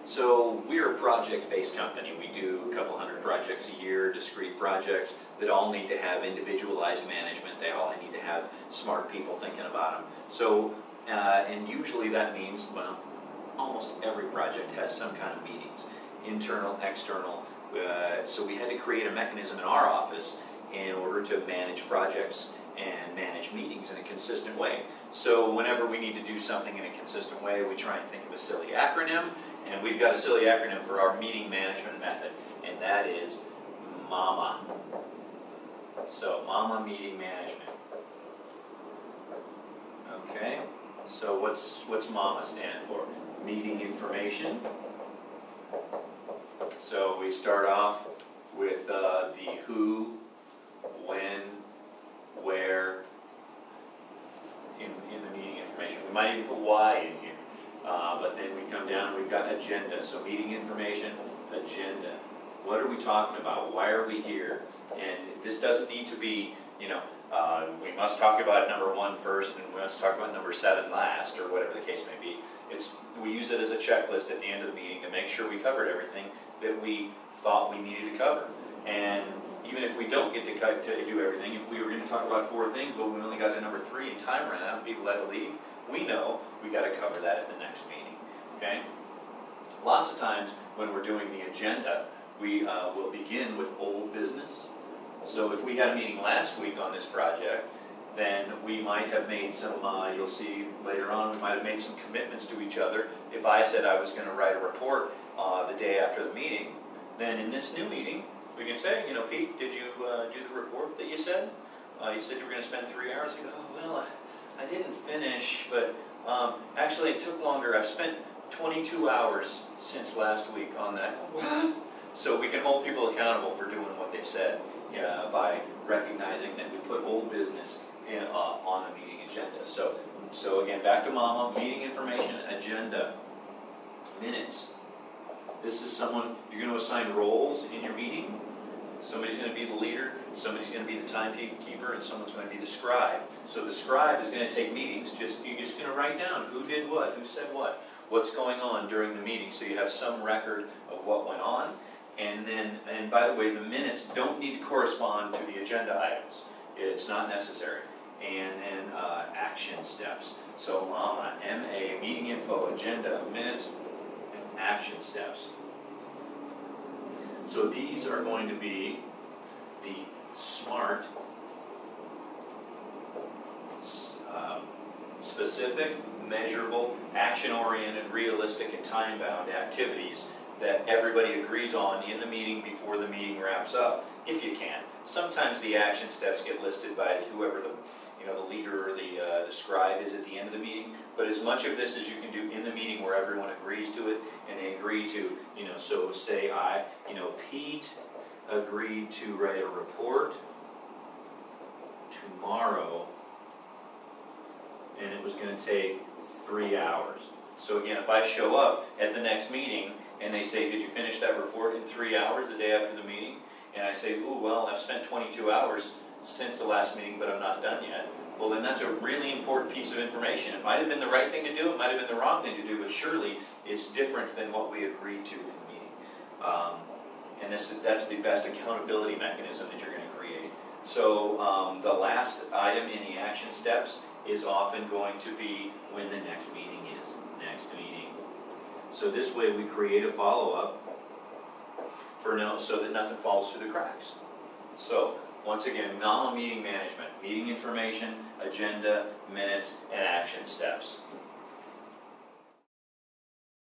So we're a project-based company. We do a couple hundred projects a year, discrete projects that all need to have individualized management. They all need to have smart people thinking about them. So, and usually that means, well, almost every project has some kind of meetings, internal, external. So we had to create a mechanism in our office in order to manage projects and manage meetings in a consistent way. So whenever we need to do something in a consistent way, we try and think of a silly acronym, and we've got a silly acronym for our meeting management method, and that is MAMA. So MAMA, meeting management. Okay, so what's MAMA stand for? Meeting information. So we start off with the who, when, where in the meeting information. We might even put why in here. But then we come down and we've got agenda. So meeting information, agenda. What are we talking about? Why are we here? And this doesn't need to be, we must talk about number 1 first and we must talk about number 7 last, or whatever the case may be. We use it as a checklist at the end of the meeting to make sure we covered everything that we thought we needed to cover. And even if we don't get to do everything, if we were going to talk about 4 things, but we only got to number 3 and time ran out and people had to leave, we know we got to cover that at the next meeting. Okay? Lots of times when we're doing the agenda, we will begin with old business. So if we had a meeting last week on this project, then we might have made some, you'll see later on, we might have made some commitments to each other. If I said I was going to write a report the day after the meeting, then in this new meeting, we can say, Pete, did you do the report that you said? You said you were going to spend 3 hours. I go, oh, well, I didn't finish, but actually it took longer. I've spent 22 hours since last week on that. What? So we can hold people accountable for doing what they said by recognizing that we put old business on the meeting agenda. So again, back to MAMA, meeting information, agenda, minutes. This is someone, you're going to assign roles in your meeting. Somebody's going to be the leader, somebody's going to be the timekeeper, and someone's going to be the scribe. So the scribe is going to take meetings. You're just going to write down who did what, who said what, what's going on during the meeting, so you have some record of what went on. And by the way, the minutes don't need to correspond to the agenda items. It's not necessary. And then action steps. So MAMA, M-A, meeting info, agenda, minutes, and action steps. So these are going to be the SMART, specific, measurable, action-oriented, realistic, and time-bound activities that everybody agrees on in the meeting before the meeting wraps up, if you can. Sometimes the action steps get listed by whoever the leader or the scribe is at the end of the meeting, but as much of this as you can do in the meeting where everyone agrees to it, and they agree to, so say Pete agreed to write a report tomorrow, and it was going to take 3 hours. So again, if I show up at the next meeting and they say, did you finish that report in 3 hours the day after the meeting? And I say, ooh, well, I've spent 22 hours since the last meeting, but I'm not done yet. Well, then that's a really important piece of information. It might have been the right thing to do, it might have been the wrong thing to do, but surely it's different than what we agreed to in the meeting. And that's the best accountability mechanism that you're going to create. So the last item in the action steps is often going to be when the next meeting is. Next meeting. So this way we create a follow-up so that nothing falls through the cracks. So once again, MAMA, meeting management, meeting information, agenda, minutes, and action steps.